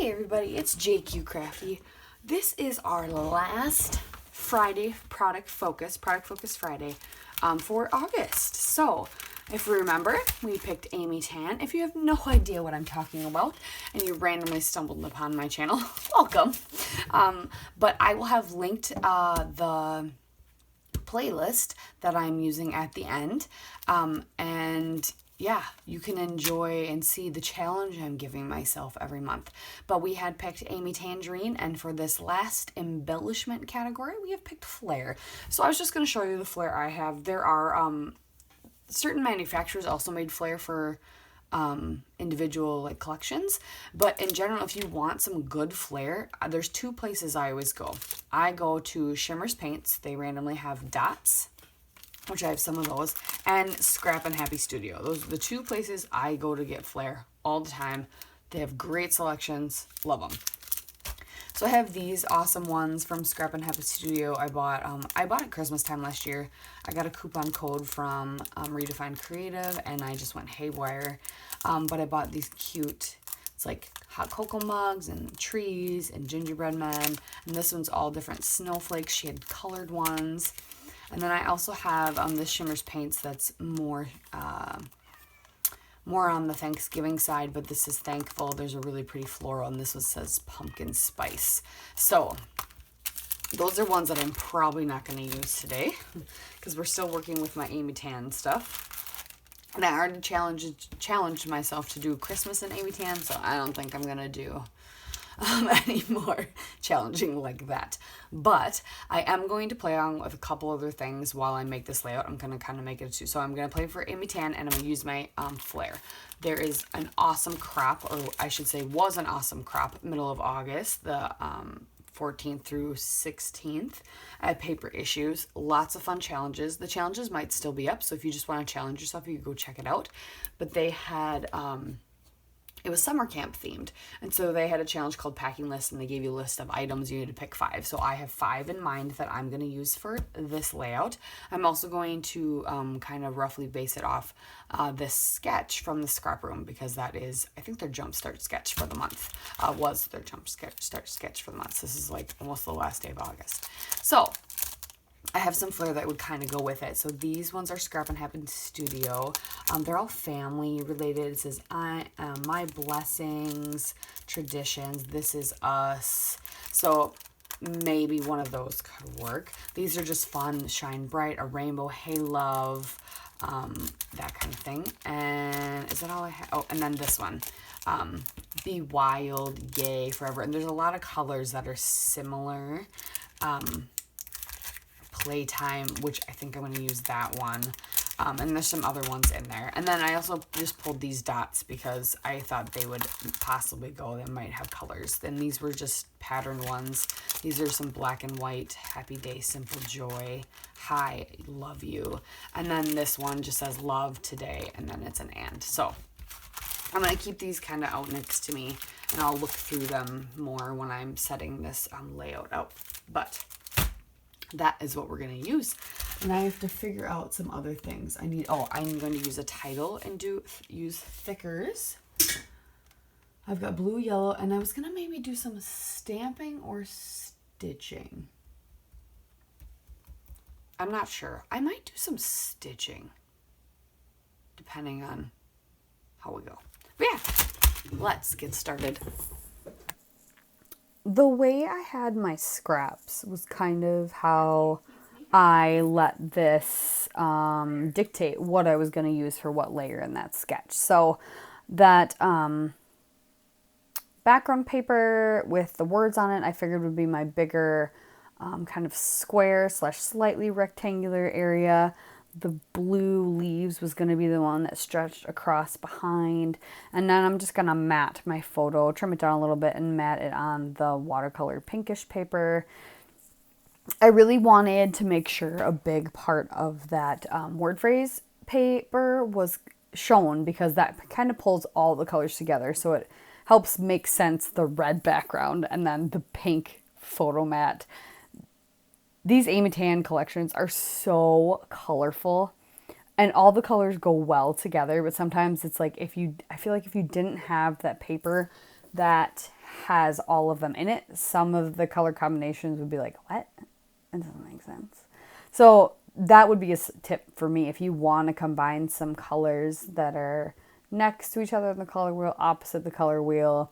Hey everybody, it's JQ Crafty. This is our last Friday product focus Friday for August. So, if we remember, we picked Amy Tan. If you have no idea what I'm talking about and you randomly stumbled upon my channel, welcome. But I will have linked the playlist that I'm using at the end. And yeah, you can enjoy and see the challenge I'm giving myself every month. But we had picked Amy Tangerine, and for this last embellishment category, we have picked Flair. So I was just going to show you the Flair I have. There are certain manufacturers also made Flair for individual like collections, but in general, if you want some good Flair, there's two places I always go. I go to Shimmer's Paints. They randomly have dots, which I have some of those, and Scrap and Happy Studio. Those are the two places I go to get Flair all the time. They have great selections. Love them. So I have these awesome ones from Scrap and Happy Studio. I bought at Christmas time last year. I got a coupon code from Redefined Creative, and I just went haywire. But I bought these cute, it's like hot cocoa mugs and trees and gingerbread men. And this one's all different snowflakes. She had colored ones. And then I also have this Shimmer's Paints that's more on the Thanksgiving side, but this is thankful. There's a really pretty floral, and this one says pumpkin spice. So those are ones that I'm probably not going to use today because we're still working with my Amy Tan stuff. And I already challenged myself to do Christmas in Amy Tan, so I don't think I'm going to do any more challenging like that. But I am going to play on with a couple other things while I make this layout. I'm going to kind of make it too. So I'm going to play for Amy Tan, and I'm going to use my Flair. There is an awesome crop, or I should say was an awesome crop, middle of August, the 14th through 16th at Paper Issues. Lots of fun challenges. The challenges might still be up, so if you just want to challenge yourself, you can go check it out. But they had it was summer camp themed, and so they had a challenge called Packing List, and they gave you a list of items. You need to pick 5. So I have 5 in mind that I'm going to use for this layout. I'm also going to kind of roughly base it off this sketch from the scrap room, because that is, I think, their jumpstart sketch for the month. Was their jumpstart sketch for the month. So this is like almost the last day of August. So I have some Flair that would kind of go with it. So these ones are Scrap and Happy Studio. They're all family related. It says, my blessings, traditions, this is us. So maybe one of those could work. These are just fun, shine bright, a rainbow, hey love, that kind of thing. And is that all I have? Oh, and then this one, be wild, yay, forever. And there's a lot of colors that are similar. Playtime, which I think I'm going to use that one. And there's some other ones in there. And then I also just pulled these dots because I thought they would possibly go. They might have colors. Then these were just patterned ones. These are some black and white. Happy day, simple joy. Hi, love you. And then this one just says love today. And then it's an and. So I'm going to keep these kind of out next to me. And I'll look through them more when I'm setting this layout out. But that is what we're going to use. And I have to figure out some other things. I'm going to use a title and use thickers. I've got blue, yellow, and I was going to maybe do some stamping or stitching. I'm not sure. I might do some stitching, depending on how we go. But yeah, let's get started. The way I had my scraps was kind of how I let this dictate what I was going to use for what layer in that sketch. So that background paper with the words on it, I figured would be my bigger kind of square / slightly rectangular area. The blue leaves was going to be the one that stretched across behind. And then I'm just going to matte my photo, trim it down a little bit, and matte it on the watercolor pinkish paper. I really wanted to make sure a big part of that word phrase paper was shown, because that kind of pulls all the colors together. So it helps make sense, the red background and then the pink photo mat. These Amy Tan collections are so colorful, and all the colors go well together, but sometimes it's like I feel like if you didn't have that paper that has all of them in it. Some of the color combinations would be like, what? It doesn't make sense. So that would be a tip for me. If you want to combine some colors that are next to each other in the color wheel, opposite the color wheel,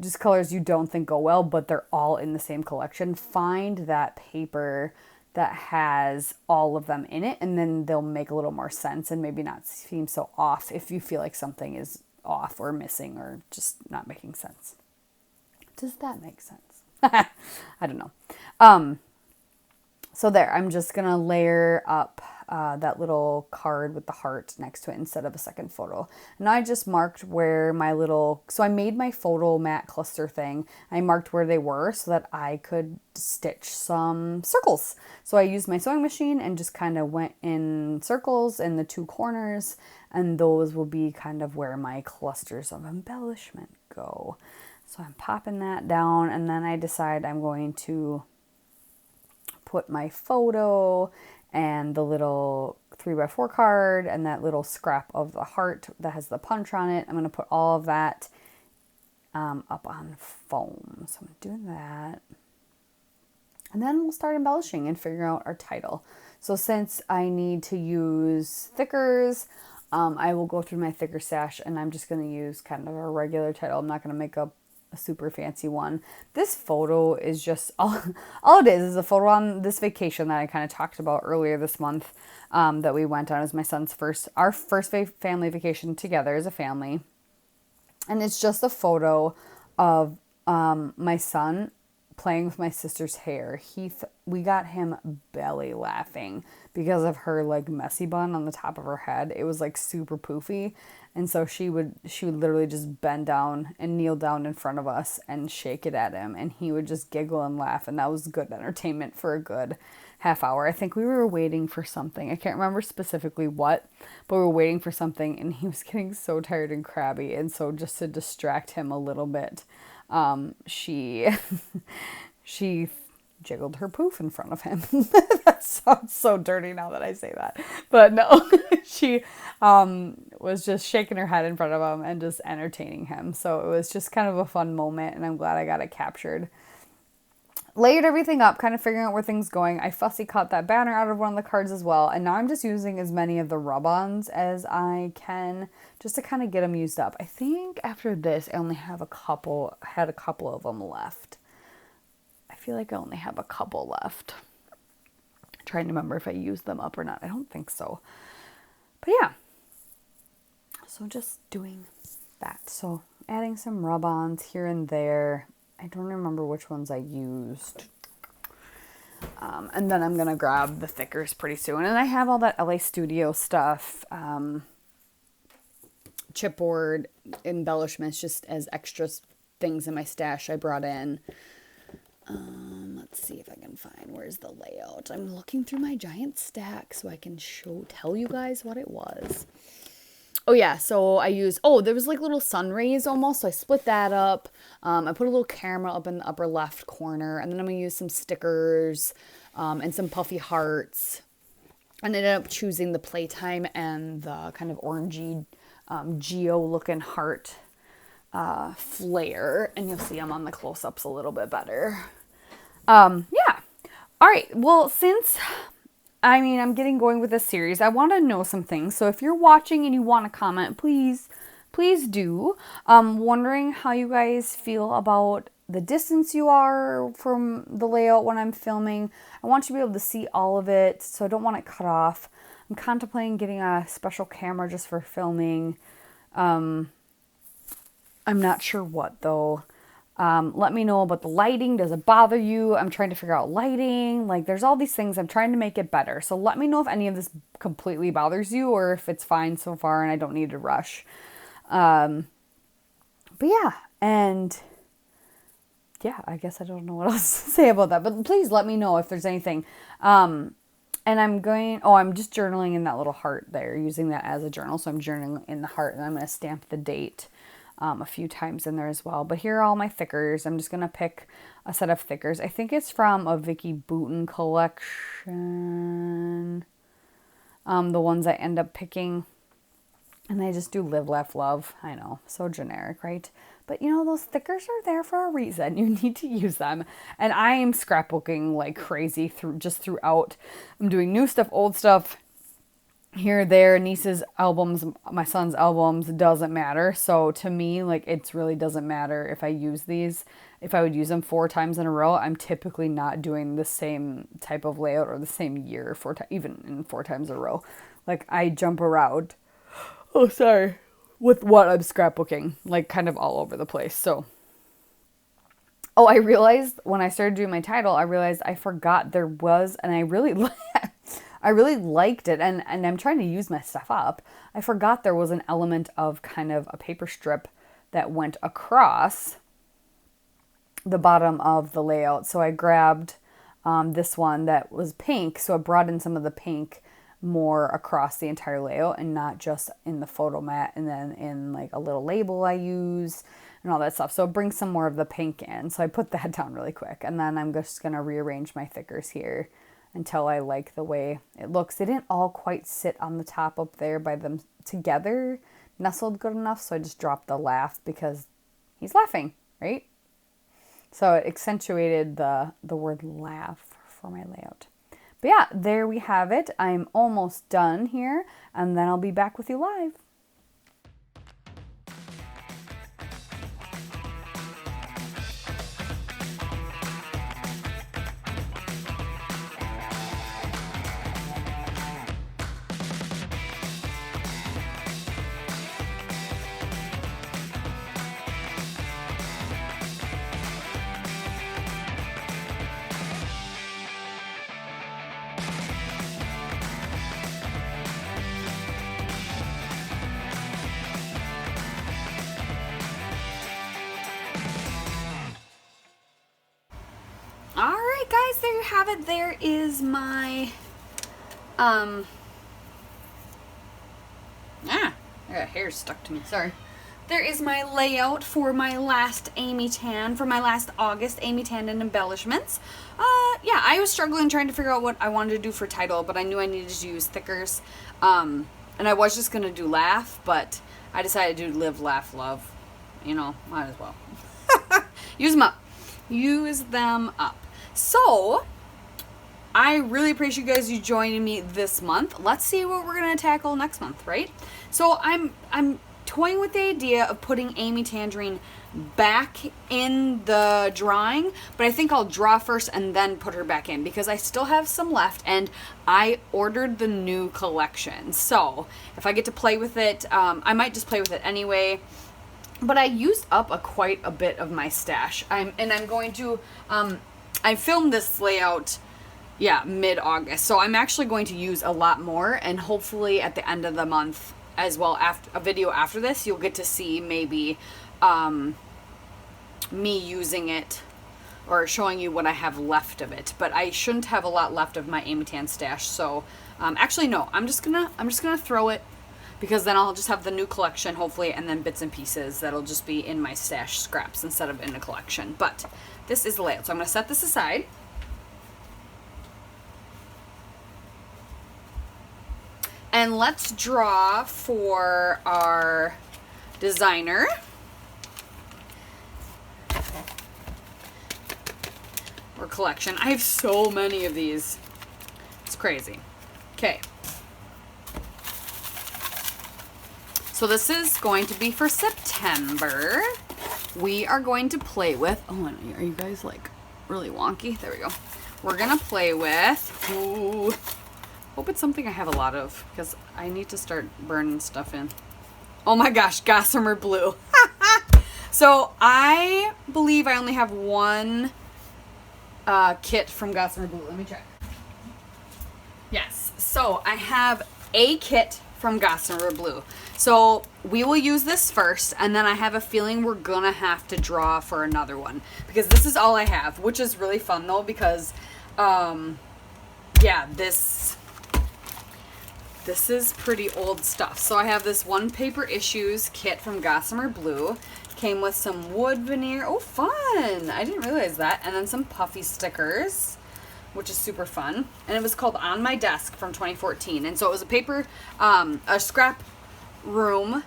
just colors you don't think go well, but they're all in the same collection, find that paper that has all of them in it, and then they'll make a little more sense and maybe not seem so off if you feel like something is off or missing or just not making sense. Does that make sense? I don't know. So there, I'm just going to layer up that little card with the heart next to it instead of a second photo. And I just marked where my little, so I made my photo mat cluster thing. I marked where they were so that I could stitch some circles. So I used my sewing machine and just kind of went in circles in the two corners, and those will be kind of where my clusters of embellishment go. So I'm popping that down, and then I decide I'm going to put my photo and the little 3x4 card and that little scrap of the heart that has the punch on it. I'm going to put all of that up on foam. So I'm doing that. And then we'll start embellishing and figure out our title. So since I need to use thickers, I will go through my thicker stash, and I'm just going to use kind of a regular title. I'm not going to make up a super fancy one. This photo is just all it is a photo on this vacation that I kind of talked about earlier this month, that we went on. It was my son's our first family vacation together as a family, and it's just a photo of my son playing with my sister's hair. We got him belly laughing because of her like messy bun on the top of her head. It was like super poofy. And so she would literally just bend down and kneel down in front of us and shake it at him, and he would just giggle and laugh, and that was good entertainment for a good half hour. I think we were waiting for something. I can't remember specifically what, but we were waiting for something, and he was getting so tired and crabby, and so just to distract him a little bit, she jiggled her poof in front of him. That sounds so dirty now that I say that. But no, she was just shaking her head in front of him and just entertaining him. So it was just kind of a fun moment, and I'm glad I got it captured. Layered everything up, kind of figuring out where things going. I fussy cut that banner out of one of the cards as well. And now I'm just using as many of the rub-ons as I can just to kind of get them used up. I think after this, I only have a couple of them left. I feel like I only have a couple left. I'm trying to remember if I used them up or not. I don't think so. But yeah. So just doing that. So adding some rub-ons here and there. I don't remember which ones I used. And then I'm going to grab the thickers pretty soon. And I have all that LA Studio stuff. Chipboard embellishments just as extra things in my stash I brought in. Let's see if I can find where's the layout. I'm looking through my giant stack so I can tell you guys what it was. Oh yeah, so I used, there was like little sun rays almost, so I split that up. I put a little camera up in the upper left corner, and then I'm going to use some stickers and some puffy hearts. And I ended up choosing the Playtime and the kind of orangey geo-looking heart Flair, and you'll see them on the close-ups a little bit better. Yeah. All right. Well, since I'm getting going with this series, I want to know some things. So if you're watching and you want to comment, please do. Wondering how you guys feel about the distance you are from the layout when I'm filming. I want you to be able to see all of it, so I don't want it cut off. I'm contemplating getting a special camera just for filming. I'm not sure what though. Let me know about the lighting. Does it bother you? I'm trying to figure out lighting. Like there's all these things. I'm trying to make it better. So let me know if any of this completely bothers you or if it's fine so far and I don't need to rush. But yeah, and yeah, I guess I don't know what else to say about that, but please let me know if there's anything. And I'm just journaling in that little heart there, using that as a journal. So I'm journaling in the heart, and I'm going to stamp the date a few times in there as well. But here are all my thickers. I'm just going to pick a set of thickers. I think it's from a Vicky Bouton collection. The ones I end up picking. And I just do live, laugh, love. I know, so generic, right? But you know, those stickers are there for a reason. You need to use them. And I am scrapbooking like crazy throughout. I'm doing new stuff, old stuff, here, there, niece's albums, my son's albums, doesn't matter. So to me, like, it really doesn't matter if I use these. If I would use them 4 times in a row, I'm typically not doing the same type of layout or the same year even in 4 times in a row. Like, I jump around. Oh, sorry. With what I'm scrapbooking, like, kind of all over the place. So, oh, I realized when I started doing my title, I realized I forgot there was, and I really I really liked it, and I'm trying to use my stuff up. I forgot there was an element of kind of a paper strip that went across the bottom of the layout. So I grabbed this one that was pink, so I brought in some of the pink more across the entire layout and not just in the photo mat and then in like a little label I use and all that stuff. So it brings some more of the pink in. So I put that down really quick, and then I'm just going to rearrange my thickers here until I like the way it looks. They didn't all quite sit on the top up there by them together, nestled good enough, so I just dropped the laugh because he's laughing, right? So it accentuated the word laugh for my layout. But yeah, there we have it. I'm almost done here, and then I'll be back with you live. Alright guys, there you have it. There is my I got hair stuck to me, sorry. There is my layout for my last Amy Tan, for my last August Amy Tan and embellishments. Yeah, I was struggling trying to figure out what I wanted to do for title, but I knew I needed to use thickers. And I was just gonna do laugh, but I decided to do live, laugh, love. You know, might as well. Use them up. Use them up. So, I really appreciate you guys joining me this month. Let's see what we're going to tackle next month, right? So, I'm toying with the idea of putting Amy Tangerine back in the drawing, but I think I'll draw first and then put her back in because I still have some left and I ordered the new collection. So, if I get to play with it, I might just play with it anyway. But I used up quite a bit of my stash. I'm going to, I filmed this layout, mid-August. So I'm actually going to use a lot more, and hopefully at the end of the month as well, after a video after this, you'll get to see maybe me using it or showing you what I have left of it. But I shouldn't have a lot left of my Amy Tan stash. So actually no, I'm just gonna throw it, because then I'll just have the new collection, hopefully, and then bits and pieces that'll just be in my stash scraps instead of in the collection. But this is the layout. So I'm going to set this aside. And let's draw for our designer. Or collection. I have so many of these. It's crazy. Okay. So this is going to be for September. We are going to play with, are you guys like really wonky? There we go. We're gonna play with, hope it's something I have a lot of, because I need to start burning stuff in. Oh my gosh, Gossamer Blue. So I believe I only have one kit from Gossamer Blue. Let me check. Yes, so I have a kit from Gossamer Blue. So we will use this first, and then I have a feeling we're gonna have to draw for another one, because this is all I have, which is really fun though, because this is pretty old stuff. So I have this One Paper Issues kit from Gossamer Blue. Came with some wood veneer. Oh, fun! I didn't realize that. And then some puffy stickers, which is super fun. And it was called On My Desk from 2014. And so it was a paper, a scrap room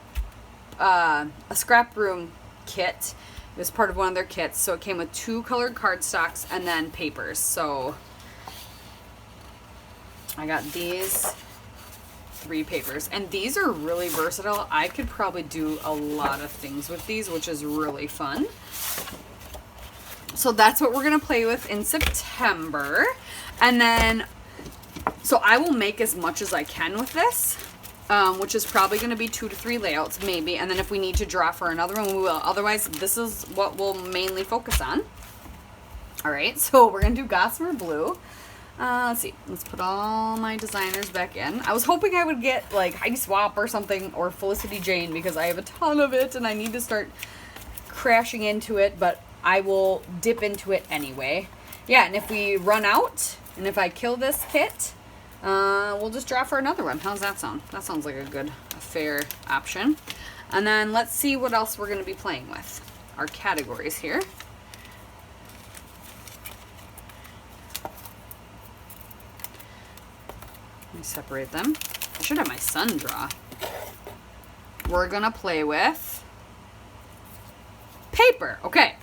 kit. It was part of one of their kits, so it came with 2 colored cardstocks and then papers. So I got these 3 papers, and these are really versatile. I could probably do a lot of things with these, which is really fun. So that's what we're gonna play with in September. And then, so I will make as much as I can with this. Which is probably going to be 2 to 3 layouts, maybe. And then if we need to draw for another one, we will. Otherwise, this is what we'll mainly focus on. All right, so we're going to do Gossamer Blue. Let's see. Let's put all my designers back in. I was hoping I would get, like, Heidi Swap or something, or Felicity Jane, because I have a ton of it, and I need to start crashing into it, but I will dip into it anyway. Yeah, and if we run out, and if I kill this kit, we'll just draw for another one. How's that sound? That sounds like a fair option. And then let's see what else we're going to be playing with. Our categories here. Let me separate them. I should have my son draw. We're going to play with paper. Okay.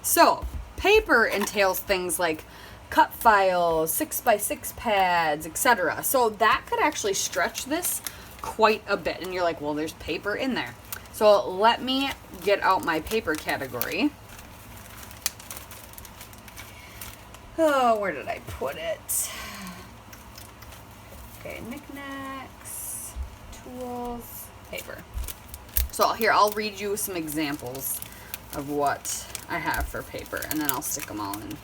So, paper entails things like cut files, 6x6 pads, etc. So that could actually stretch this quite a bit. And you're like, well, there's paper in there. So let me get out my paper category. Oh, where did I put it? Okay, knickknacks, tools, paper. So here, I'll read you some examples of what I have for paper, and then I'll stick them all in.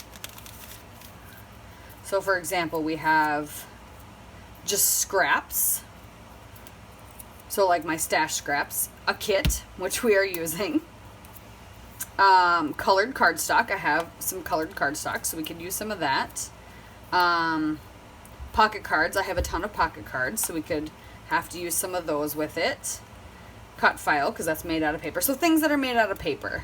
So for example, we have just scraps. So like my stash scraps, a kit, which we are using. Colored cardstock. I have some colored cardstock, so we could use some of that. Pocket cards. I have a ton of pocket cards, so we could have to use some of those with it. Cut file, because that's made out of paper. So things that are made out of paper.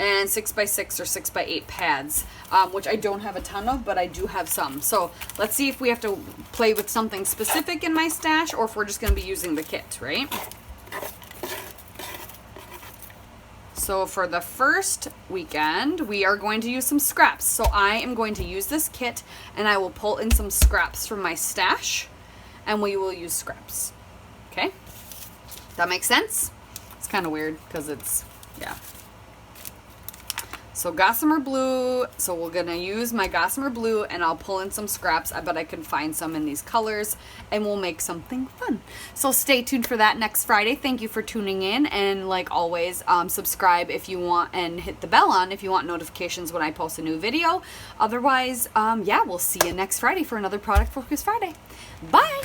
And 6x6 or 6x8 pads, which I don't have a ton of, but I do have some. So let's see if we have to play with something specific in my stash, or if we're just going to be using the kit, right? So for the first weekend, we are going to use some scraps. So I am going to use this kit, and I will pull in some scraps from my stash, and we will use scraps. Okay? That makes sense? It's kind of weird, because it's, yeah. So Gossamer Blue, so we're going to use my Gossamer Blue, and I'll pull in some scraps. I bet I can find some in these colors, and we'll make something fun. So stay tuned for that next Friday. Thank you for tuning in, and like always, subscribe if you want, and hit the bell on if you want notifications when I post a new video. Otherwise, yeah, we'll see you next Friday for another Product Focus Friday. Bye!